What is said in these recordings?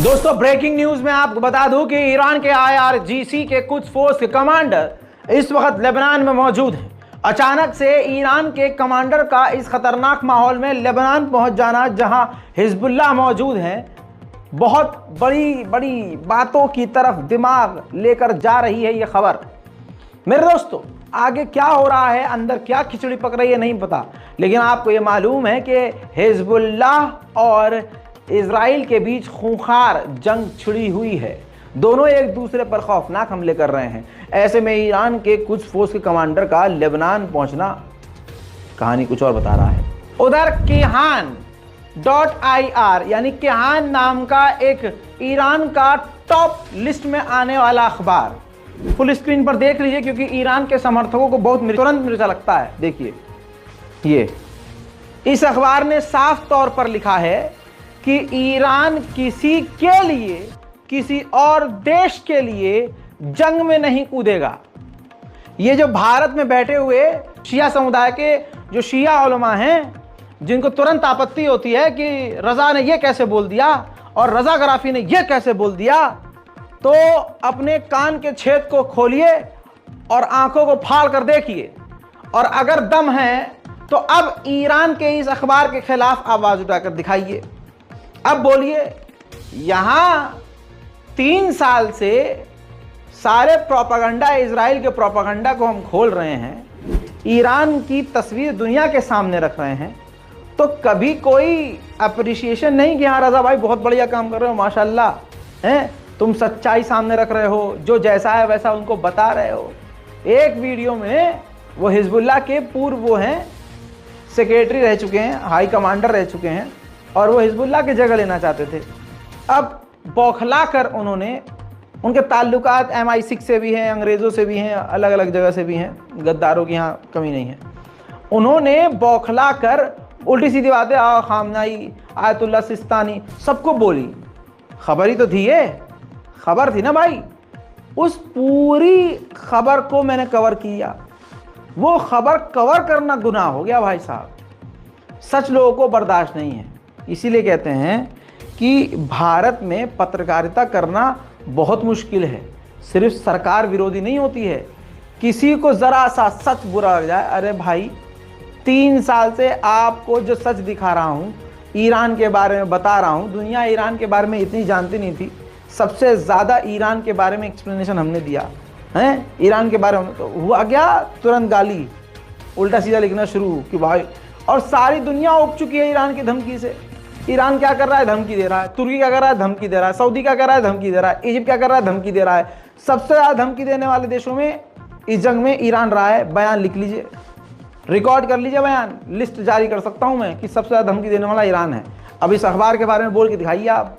दोस्तों breaking news में आपको बता दूं कि ईरान के IRGC के कुछ फोर्स के कमांडर इस वक्त लेबनान में मौजूद हैं। अचानक से ईरान के कमांडर का इस खतरनाक माहौल में लेबनान पहुंच जाना, जहां हिजबुल्लाह मौजूद हैं, बहुत बड़ी बड़ी बातों की तरफ दिमाग लेकर जा रही है ये खबर। मेरे दोस्तों, आगे क्या हो रहा है, अंदर क्या खिचड़ी पक रही है नहीं पता, लेकिन आपको ये मालूम है कि हिजबुल्लाह और इजराइल के बीच खूंखार जंग छिड़ी हुई है। दोनों एक दूसरे पर खौफनाक हमले कर रहे हैं। ऐसे में ईरान के कुछ फोर्स के कमांडर का लेबनान पहुंचना कहानी कुछ और बता रहा है। उधर Kayhan.ir यानी केहान नाम का एक ईरान का टॉप लिस्ट में आने वाला अखबार, फुल स्क्रीन पर देख लीजिए क्योंकि ईरान के समर्थकों को बहुत तुरंत मिर्चा लगता है। देखिए, ये इस अखबार ने साफ तौर पर लिखा है कि ईरान किसी के लिए, किसी और देश के लिए जंग में नहीं कूदेगा। ये जो भारत में बैठे हुए शिया समुदाय के जो शिया उलमा हैं, जिनको तुरंत आपत्ति होती है कि रजा ने ये कैसे बोल दिया और रजा गराफी ने ये कैसे बोल दिया, तो अपने कान के छेद को खोलिए और आंखों को फाड़ कर देखिए, और अगर दम है तो अब ईरान के इस अखबार के खिलाफ आवाज उठाकर दिखाइए। अब बोलिए, यहां 3 साल से सारे प्रोपागंडा, इजराइल के प्रोपागंडा को हम खोल रहे हैं, ईरान की तस्वीर दुनिया के सामने रख रहे हैं, तो कभी कोई अप्रिसिएशन नहीं कि हाँ रजा भाई बहुत बढ़िया काम कर रहे हो, माशाल्लाह हैं, तुम सच्चाई सामने रख रहे हो, जो जैसा है वैसा उनको बता रहे हो। एक वीडियो में वो हिजबुल्लाह के पूर्व वो हैं, सेक्रेटरी रह चुके हैं, हाई कमांडर रह चुके हैं, और वो हिजबुल्लाह की जगह लेना चाहते थे। अब बौखला कर उन्होंने, उनके ताल्लुकात MI6 से भी हैं, अंग्रेज़ों से भी हैं, अलग अलग जगह से भी हैं, गद्दारों की यहाँ कमी नहीं है। उन्होंने बौखला कर उल्टी सीधी बातें, खामनाई, आयतुल्लाह सिस्तानी, सबको बोली। खबर ही तो थी ये, खबर थी ना भाई। उस पूरी खबर को मैंने कवर किया। वो खबर कवर करना गुनाह हो गया भाई साहब। सच लोगों को बर्दाश्त नहीं है। इसीलिए कहते हैं कि भारत में पत्रकारिता करना बहुत मुश्किल है। सिर्फ सरकार विरोधी नहीं होती है, किसी को ज़रा सा सच बुरा लग जाए, अरे भाई 3 साल से आपको जो सच दिखा रहा हूँ, ईरान के बारे में बता रहा हूँ, दुनिया ईरान के बारे में इतनी जानती नहीं थी। सबसे ज़्यादा ईरान के बारे में एक्सप्लेनेशन हमने दिया है। ईरान के बारे में तो हुआ क्या, तुरंत गाली, उल्टा सीधा लिखना शुरू कि भाई, और सारी दुनिया उब चुकी है ईरान की धमकी से। ईरान क्या कर रहा है, धमकी दे रहा है। तुर्की क्या कर रहा है, धमकी दे रहा है। सऊदी क्या कर रहा है, धमकी दे रहा है। इजिप्ट क्या कर रहा है, धमकी दे रहा है। सबसे ज़्यादा धमकी देने वाले देशों में इस जंग में ईरान रहा है। बयान लिख लीजिए, रिकॉर्ड कर लीजिए, बयान लिस्ट जारी कर सकता हूं मैं कि सबसे ज़्यादा धमकी देने वाला ईरान है। अब इस अखबार के बारे में बोल के दिखाइए आप।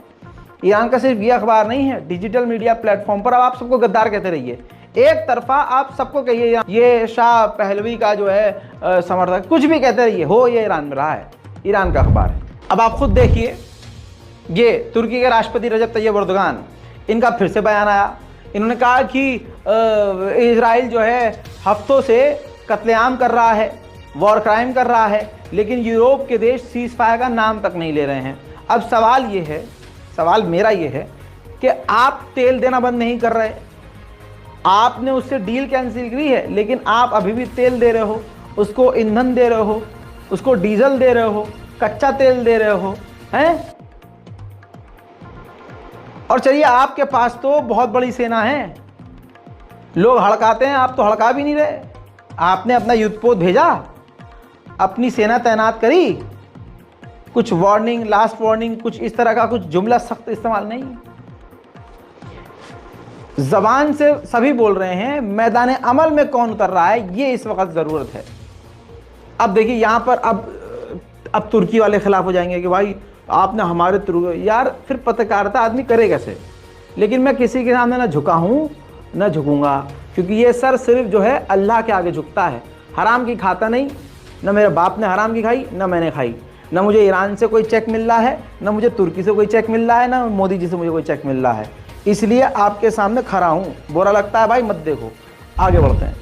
ईरान का सिर्फ ये अखबार नहीं है, डिजिटल मीडिया प्लेटफॉर्म पर अब आप सबको गद्दार कहते रहिए। एक तरफा आप सबको कहिए ये शाह पहलवी का जो है समर्थक, कुछ भी कहते रहिए, हो ये ईरान में रहा है, ईरान का अखबार है। अब आप खुद देखिए, ये तुर्की के राष्ट्रपति रजब तैयब एर्दोगान, इनका फिर से बयान आया। इन्होंने कहा कि इजराइल जो है हफ्तों से कत्लेआम कर रहा है, वॉर क्राइम कर रहा है, लेकिन यूरोप के देश सीज फायर का नाम तक नहीं ले रहे हैं। अब सवाल ये है, सवाल मेरा ये है कि आप तेल देना बंद नहीं कर रहे, आपने उससे डील कैंसिल की है, लेकिन आप अभी भी तेल दे रहे हो, उसको ईंधन दे रहे हो, उसको डीजल दे रहे हो, कच्चा तेल दे रहे हो, हैं? और चलिए, आपके पास तो बहुत बड़ी सेना है, लोग हड़काते हैं, आप तो हड़का भी नहीं रहे। आपने अपना युद्धपोत भेजा, अपनी सेना तैनात करी, कुछ वार्निंग, लास्ट वार्निंग, कुछ इस तरह का कुछ जुमला सख्त इस्तेमाल नहीं। जबान से सभी बोल रहे हैं, मैदान अमल में कौन उतर रहा है, ये इस वक्त ज़रूरत है। अब देखिए यहाँ पर अब तुर्की वाले खिलाफ हो जाएंगे कि भाई आपने हमारे यार, फिर पत्रकारिता आदमी करे कैसे। लेकिन मैं किसी के सामने ना झुका हूँ ना झुकूंगा, क्योंकि ये सर सिर्फ जो है अल्लाह के आगे झुकता है। हराम की खाता नहीं, ना मेरे बाप ने हराम की खाई, ना मैंने खाई, ना मुझे ईरान से कोई चेक मिल रहा है, ना मुझे तुर्की से कोई चेक मिल रहा है, ना मोदी जी से मुझे कोई चेक मिल रहा है। इसलिए आपके सामने खड़ा हूँ। बुरा लगता है भाई, मत देखो। आगे बढ़ते हैं।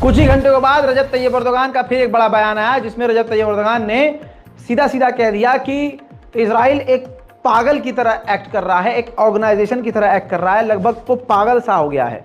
कुछ ही घंटे के बाद रजब तैयब एर्दोगान का फिर एक बड़ा बयान आया, जिसमें रजब तैयब एर्दोगान ने सीधा सीधा कह दिया कि इजराइल एक पागल की तरह एक्ट कर रहा है, एक ऑर्गेनाइजेशन की तरह एक्ट कर रहा है, लगभग वो पागल सा हो गया है।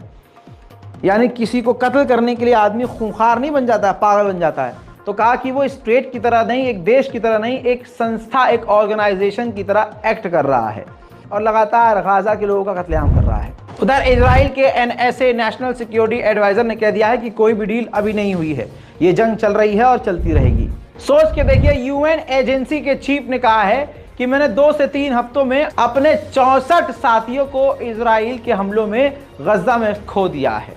यानी किसी को कत्ल करने के लिए आदमी खूंखार नहीं बन जाता है, पागल बन जाता है। तो कहा कि वो स्टेट की तरह नहीं, एक देश की तरह नहीं, एक संस्था, एक ऑर्गेनाइजेशन की तरह एक्ट कर रहा है और लगातार गाजा के लोगों का कत्लेआम कर रहा है। उधर इजराइल के एनएसए नेशनल सिक्योरिटी एडवाइजर ने कह दिया है कि कोई भी डील अभी नहीं हुई है, ये जंग चल रही है और चलती रहेगी। सोच के देखिए, यूएन एजेंसी के चीफ ने कहा है कि मैंने 2 से 3 हफ्तों में अपने 64 साथियों को इजराइल के हमलों में गजा में खो दिया है।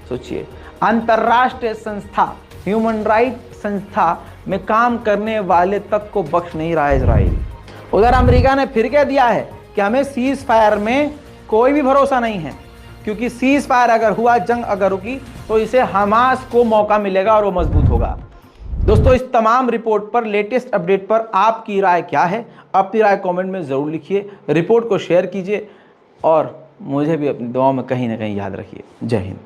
सोचिए, अंतर्राष्ट्रीय संस्था, ह्यूमन राइट संस्था में काम करने वाले तक को बख्श नहीं रहा है इजराइल। उधर अमेरिका ने फिर कह दिया है कि हमें सीज फायर में कोई भी भरोसा नहीं है, क्योंकि सीज फायर अगर हुआ, जंग अगर रुकी, तो इसे हमास को मौका मिलेगा और वो मजबूत होगा। दोस्तों, इस तमाम रिपोर्ट पर, लेटेस्ट अपडेट पर आपकी राय क्या है? अपनी राय कमेंट में ज़रूर लिखिए, रिपोर्ट को शेयर कीजिए और मुझे भी अपनी दुआओं में कहीं ना कहीं याद रखिए। जय हिंद।